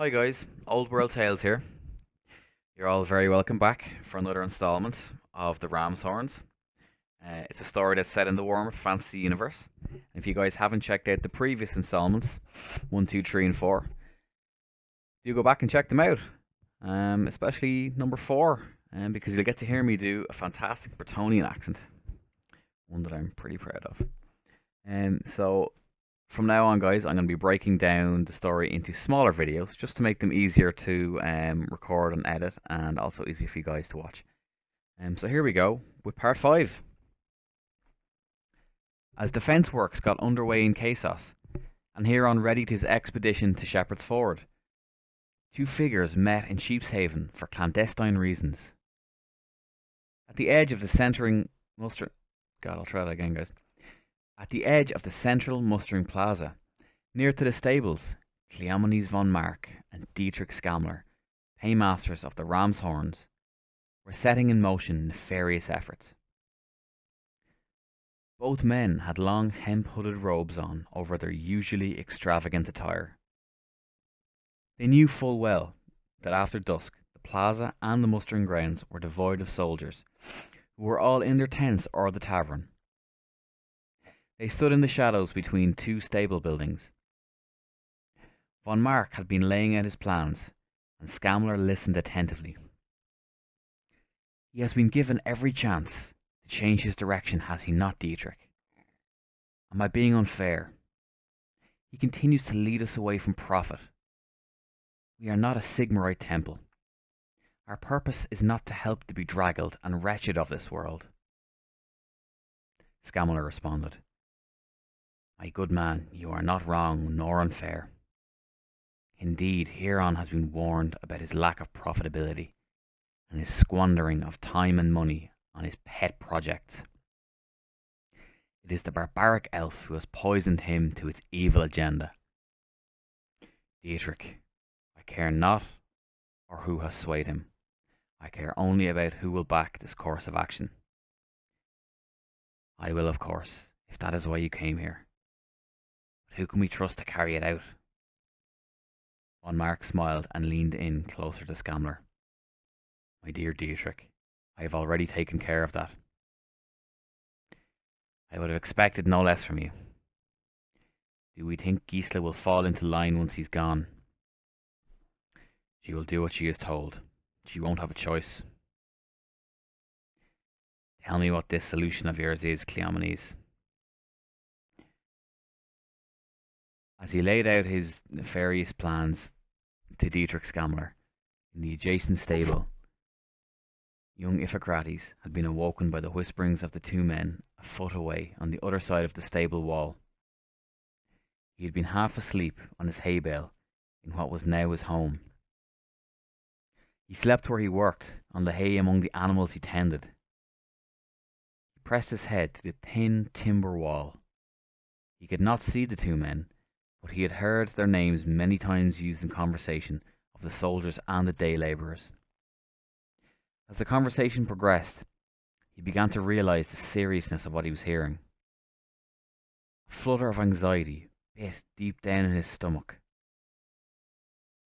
Hi guys, Old World Tales here. You're all very welcome back for another installment of the Ram's Horns. It's a story that's set in the Warhammer Fantasy universe. And if you guys haven't checked out the previous installments, 1, 2, 3, and 4, do go back and check them out. Especially number 4, because you'll get to hear me do a fantastic Bretonian accent, one that I'm pretty proud of. So from now on, guys, I'm going to be breaking down the story into smaller videos just to make them easier to record and edit, and also easier for you guys to watch. So here we go with part 5. As defence works got underway in Kasos, and Huron readied his expedition to Shepherd's Ford, two figures met in Sheepshaven for clandestine reasons. At the edge of the centering muster... God, I'll try that again, guys. At the edge of the central mustering plaza, near to the stables, Cleomenes von Mark and Dietrich Skamler, paymasters of the Ram's Horns, were setting in motion nefarious efforts. Both men had long hemp-hooded robes on over their usually extravagant attire. They knew full well that after dusk, the plaza and the mustering grounds were devoid of soldiers, who were all in their tents or the tavern. They stood in the shadows between two stable buildings. Von Mark had been laying out his plans, and Skamler listened attentively. He has been given every chance to change his direction, has he not, Dietrich? Am I being unfair? He continues to lead us away from profit. We are not a Sigmarite temple. Our purpose is not to help the bedraggled and wretched of this world. Skamler responded. My good man, you are not wrong nor unfair. Indeed, Huron has been warned about his lack of profitability and his squandering of time and money on his pet projects. It is the barbaric elf who has poisoned him to its evil agenda. Dietrich, I care not or who has swayed him. I care only about who will back this course of action. I will, of course, if that is why you came here. But who can we trust to carry it out? Von Mark smiled and leaned in closer to Skamler. My dear Dietrich, I have already taken care of that. I would have expected no less from you. Do we think Gisela will fall into line once he's gone? She will do what she is told. She won't have a choice. Tell me what this solution of yours is, Cleomenes. As he laid out his nefarious plans to Dietrich Skamler in the adjacent stable, young Iphicrates had been awoken by the whisperings of the two men a foot away on the other side of the stable wall. He had been half asleep on his hay bale in what was now his home. He slept where he worked, on the hay among the animals he tended. He pressed his head to the thin timber wall. He could not see the two men, but he had heard their names many times used in conversation of the soldiers and the day labourers. As the conversation progressed, he began to realize the seriousness of what he was hearing. A flutter of anxiety bit deep down in his stomach.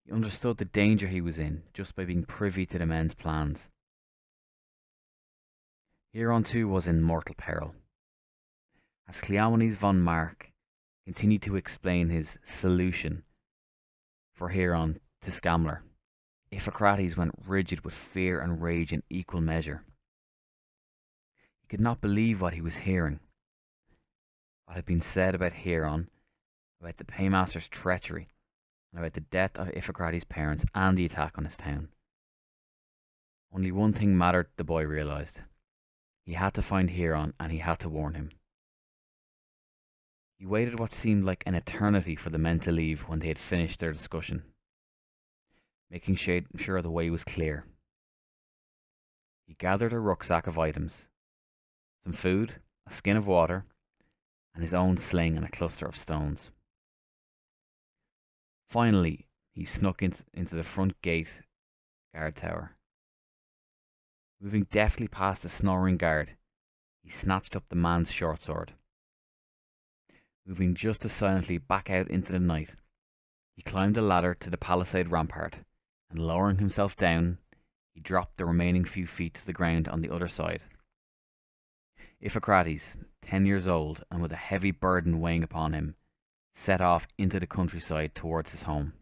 He understood the danger he was in just by being privy to the men's plans. Huron too was in mortal peril. As Cleomenes von Mark continued to explain his solution for Huron to Skamler, Iphicrates went rigid with fear and rage in equal measure. He could not believe what he was hearing. What had been said about Huron, about the paymaster's treachery, and about the death of Iphicrates' parents and the attack on his town. Only one thing mattered, the boy realized. He had to find Huron, and he had to warn him. He waited what seemed like an eternity for the men to leave when they had finished their discussion, making sure the way was clear. He gathered a rucksack of items, some food, a skin of water, and his own sling and a cluster of stones. Finally, he snuck into the front gate guard tower. Moving deftly past the snoring guard, he snatched up the man's short sword. Moving just as silently back out into the night, He climbed a ladder to the palisade rampart, and lowering himself down, he dropped the remaining few feet to the ground on the other side. Iphicrates, 10 years old, and with a heavy burden weighing upon him, set off into the countryside towards his home.